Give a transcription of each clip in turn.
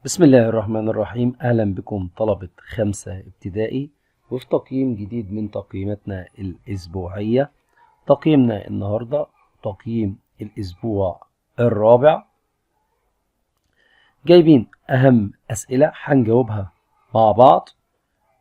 بسم الله الرحمن الرحيم. أهلا بكم طلبة 5 ابتدائي وفي تقييم جديد من تقييماتنا الأسبوعية. تقييمنا النهاردة تقييم الأسبوع الرابع. جايبين أهم أسئلة هنجاوبها مع بعض،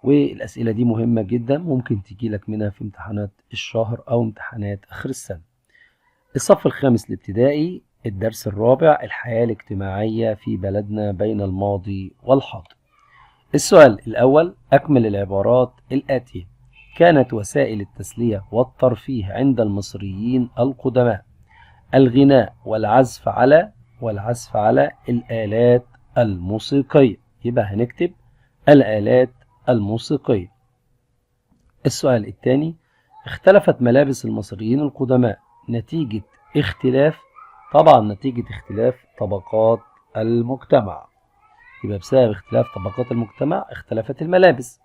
والأسئلة دي مهمة جدا، ممكن تجيلك منها في امتحانات الشهر أو امتحانات آخر السنة. الصف الخامس الابتدائي، الدرس الرابع، الحياة الاجتماعية في بلدنا بين الماضي والحاضر. السؤال الأول: أكمل العبارات الآتية. كانت وسائل التسلية والترفيه عند المصريين القدماء الغناء والعزف على الآلات الموسيقية. يبقى هنكتب الآلات الموسيقية. السؤال الثاني: اختلفت ملابس المصريين القدماء نتيجة اختلاف طبقات المجتمع. يبقى بسبب اختلاف طبقات المجتمع اختلفت الملابس،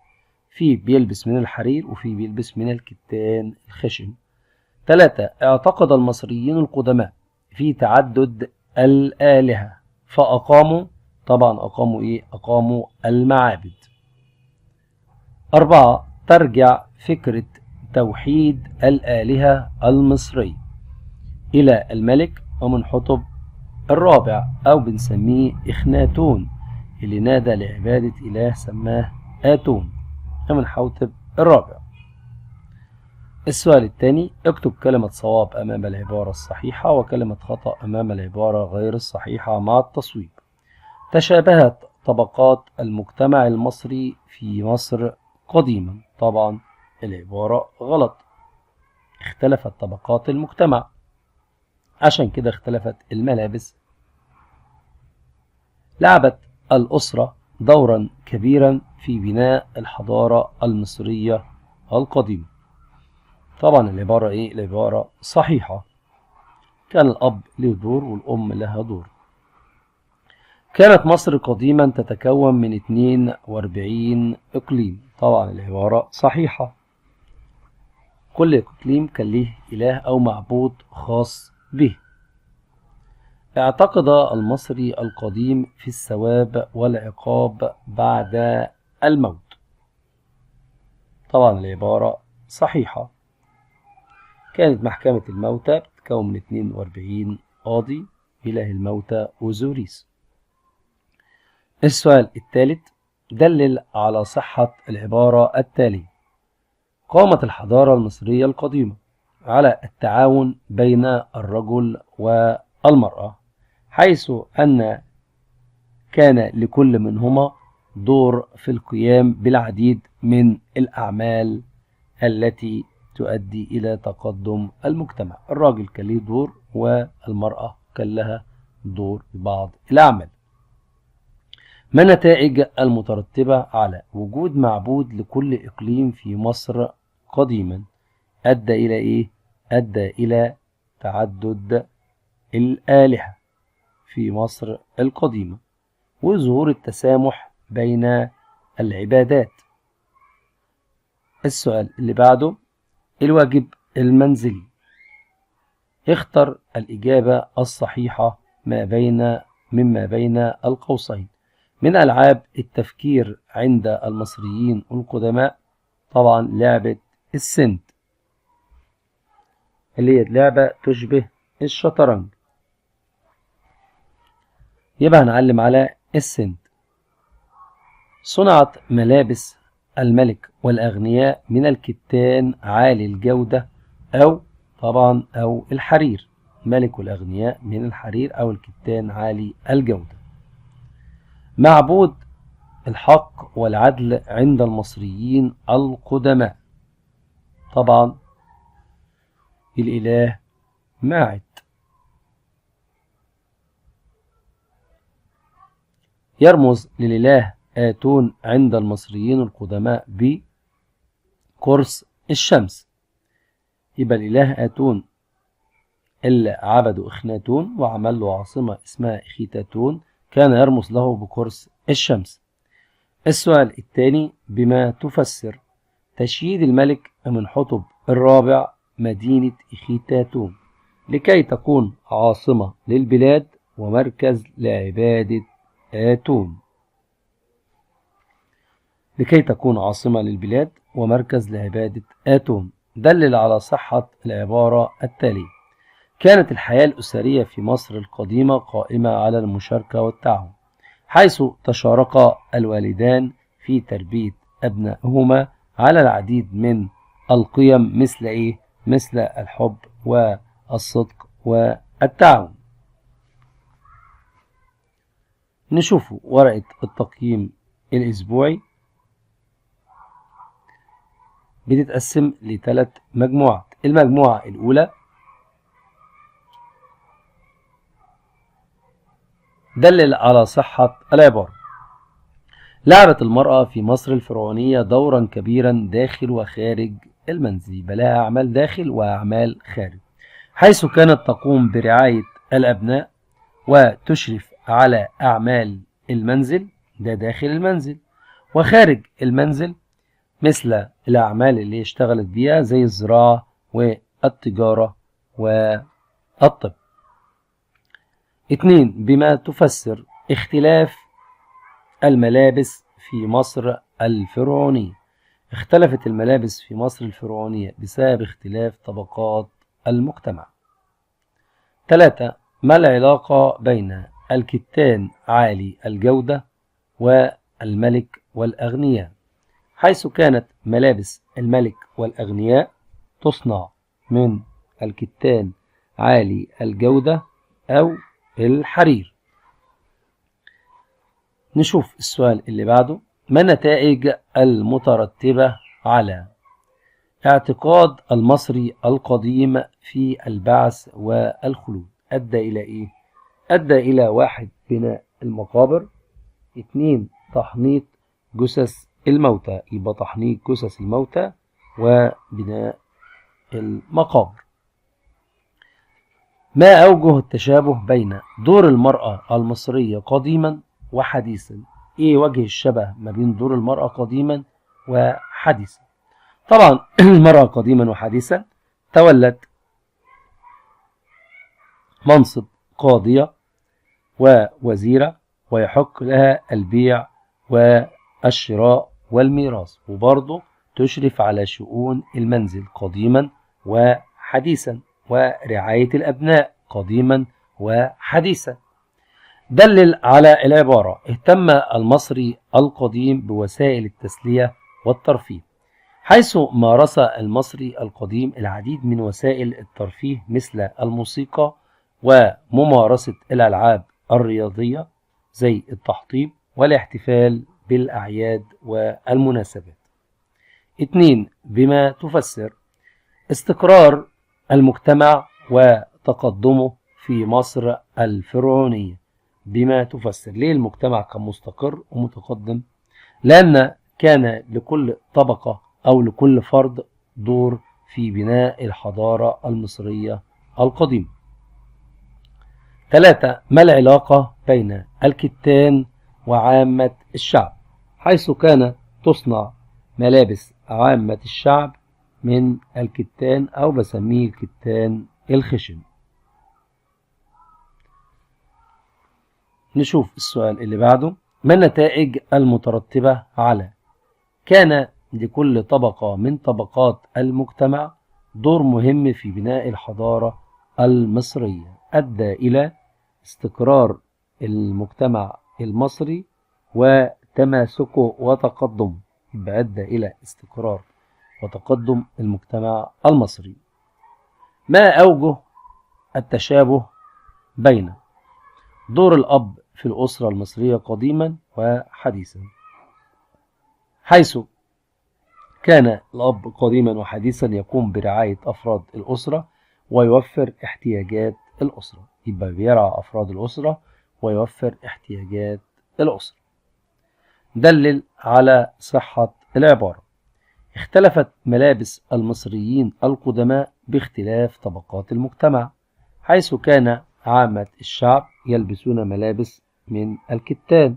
في بيلبس من الحرير وفي بيلبس من الكتان الخشن. 3. اعتقد المصريين القدماء في تعدد الآلهة فأقاموا أقاموا المعابد. 4. ترجع فكرة توحيد الآلهة المصرية إلى الملك أمنحتب الرابع، أو بنسميه إخناتون، اللي نادى لعبادة إله سماه آتون، أمنحتب الرابع. السؤال الثاني: اكتب كلمة صواب أمام العبارة الصحيحة وكلمة خطأ أمام العبارة غير الصحيحة مع التصويب. تشابهت طبقات المجتمع المصري في مصر قديما. طبعا العبارة غلط، اختلفت طبقات المجتمع، عشان كده اختلفت الملابس. لعبت الأسرة دورا كبيرا في بناء الحضارة المصرية القديمة. طبعا العبارة صحيحة، كان الأب له دور والأم لها دور. كانت مصر قديما تتكون من 42 إقليم. طبعا العبارة صحيحة، كل إقليم كان له إله أو معبود خاص به. اعتقد المصري القديم في الثواب والعقاب بعد الموت. طبعا العبارة صحيحة، كانت محكمة الموتى بتتكون من 42 قاضي، إله الموتى أوزوريس. السؤال الثالث: دلل على صحة العبارة التالية. قامت الحضارة المصرية القديمة على التعاون بين الرجل والمرأة، حيث أن كان لكل منهما دور في القيام بالعديد من الأعمال التي تؤدي إلى تقدم المجتمع. الراجل كان له دور والمرأة كان لها دور في بعض الأعمال. ما النتائج المترتبة على وجود معبود لكل إقليم في مصر قديما؟ أدى إلى إيه؟ أدى إلى تعدد الآلهة في مصر القديمة وظهور التسامح بين العبادات. السؤال اللي بعده: الواجب المنزلي. اختر الإجابة الصحيحة مما بين القوسين. من ألعاب التفكير عند المصريين القدماء طبعا لعبة السنت، اللي هي لعبة تشبه الشطرنج. يبقى هنعلم على السنت. صنعت ملابس الملك والأغنياء من الكتان عالي الجودة أو الحرير. الملك والأغنياء من الحرير أو الكتان عالي الجودة. معبود الحق والعدل عند المصريين القدماء. طبعا الإله ماعد. يرمز للإله آتون عند المصريين القدماء بقرص الشمس. يبقى الإله آتون اللي عبدوا إخناتون وعمل له عاصمة اسمها إخيتاتون كان يرمز له بقرص الشمس. السؤال الثاني: بما تفسر تشييد الملك أمنحتب الرابع مدينة إخيتاتون لكي تكون عاصمة للبلاد ومركز لعبادة آتون لكي تكون عاصمة للبلاد ومركز لعبادة آتون. دلل على صحة العبارة التالية: كانت الحياة الأسرية في مصر القديمة قائمة على المشاركة والتعاون، حيث تشارك الوالدان في تربية أبنائهما على العديد من القيم مثل الحب والصدق والتعاون. نشوف ورقة التقييم الأسبوعي بتتقسم لثلاث مجموعات. المجموعة الأولى دلل على صحة العبارة: لعبت المرأة في مصر الفرعونية دورا كبيرا داخل وخارج المنزل، يبقى لها أعمال داخل وأعمال خارج، حيث كانت تقوم برعاية الأبناء وتشرف على أعمال المنزل، ده داخل المنزل، وخارج المنزل مثل الأعمال اللي اشتغلت بيها زي الزراعة والتجارة والطب. 2. بما تفسر اختلاف الملابس في مصر الفرعونية. اختلفت الملابس في مصر الفرعونية بسبب اختلاف طبقات المجتمع. 3. ما العلاقة بين الكتان عالي الجودة والملك والأغنياء، حيث كانت ملابس الملك والأغنياء تصنع من الكتان عالي الجودة أو الحرير. نشوف السؤال اللي بعده: ما النتائج المترتبة على اعتقاد المصري القديم في البعث والخلود؟ أدى إلى إيه؟ أدى إلى 1. بناء المقابر. 2. تحنيط جثث الموتى، يبقى تحنيط جثث الموتى وبناء المقابر. ما أوجه التشابه بين دور المرأة المصرية قديما وحديثا؟ إيه وجه الشبه ما بين دور المرأة قديما وحديثا؟ طبعا المرأة قديما وحديثا تولت منصب قاضية ووزيرة، ويحق لها البيع والشراء والميراث، وبرضه تشرف على شؤون المنزل قديما وحديثا، ورعاية الأبناء قديما وحديثا. دلل على العبارة: اهتم المصري القديم بوسائل التسلية والترفيه، حيث مارس المصري القديم العديد من وسائل الترفيه مثل الموسيقى وممارسة الألعاب الرياضية زي التحطيب والاحتفال بالأعياد والمناسبات. 2. بما تفسر استقرار المجتمع وتقدمه في مصر الفرعونية. بما تفسر ليه المجتمع كان مستقر ومتقدم؟ لأن كان لكل طبقة أو لكل فرد دور في بناء الحضارة المصرية القديمة. 3. ما العلاقة بين الكتان وعامة الشعب، حيث كانت تصنع ملابس عامة الشعب من الكتان أو بسميه الكتان الخشن؟ نشوف السؤال اللي بعده: ما النتائج المترتبة على كان لكل طبقة من طبقات المجتمع دور مهم في بناء الحضارة المصرية؟ أدى إلى استقرار المجتمع المصري وتماسكه وتقدمه، يبقى أدى إلى استقرار وتقدم المجتمع المصري. ما أوجه التشابه بين دور الأب في الأسرة المصرية قديما وحديثا؟ حيث كان الأب قديما وحديثا يقوم برعاية أفراد الأسرة ويوفر احتياجات الأسرة، يبقى بيرعى أفراد الأسرة ويوفر احتياجات الأسرة. دلل على صحة العبارة: اختلفت ملابس المصريين القدماء باختلاف طبقات المجتمع، حيث كان عامة الشعب يلبسون ملابس من الكتان،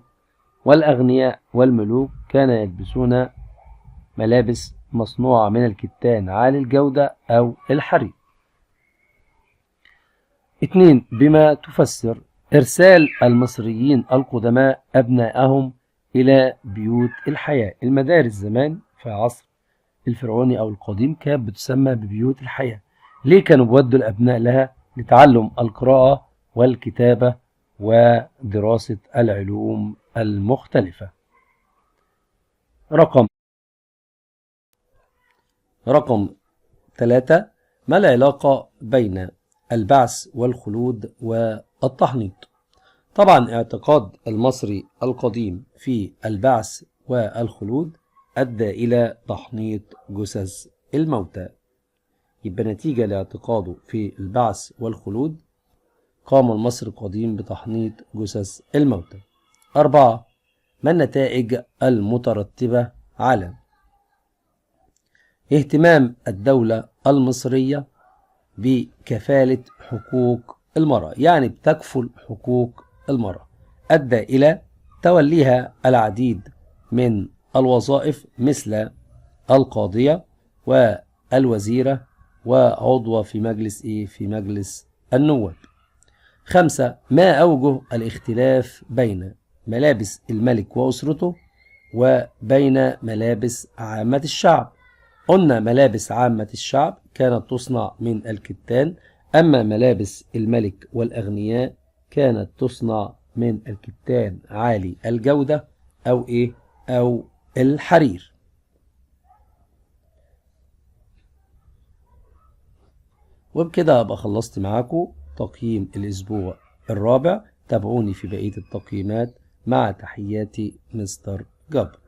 والأغنياء والملوك كانوا يلبسون ملابس مصنوعة من الكتان عالي الجودة أو الحرير. 2. بما تفسر إرسال المصريين القدماء أبنائهم إلى بيوت الحياة. المدارس زمان في عصر الفرعوني أو القديم كانت بتسمى ببيوت الحياة. ليه كانوا بيودوا الأبناء لها؟ لتعلم القراءة والكتابة ودراسة العلوم المختلفة. رقم 3. ما العلاقة بين البعث والخلود والتحنيط؟ طبعا اعتقاد المصري القديم في البعث والخلود أدى إلى تحنيط جثث الموتى. يبقى نتيجة لاعتقاده في البعث والخلود قام المصري القديم بتحنيط جثث الموتى. 4. ما النتائج المترتبة على اهتمام الدولة المصرية بكفالة حقوق المرأة؟ يعني بتكفل حقوق المرأة. أدى إلى توليها العديد من الوظائف مثل القاضية والوزيرة وعضوة في مجلس النواب. 5. ما أوجه الاختلاف بين ملابس الملك وأسرته وبين ملابس عامة الشعب؟ قلنا ملابس عامة الشعب كانت تصنع من الكتان، أما ملابس الملك والأغنياء كانت تصنع من الكتان عالي الجودة أو الحرير. وبكده أبقى خلصت معاكم تقييم الأسبوع الرابع. تابعوني في بقية التقييمات. مع تحياتي مستر جبر.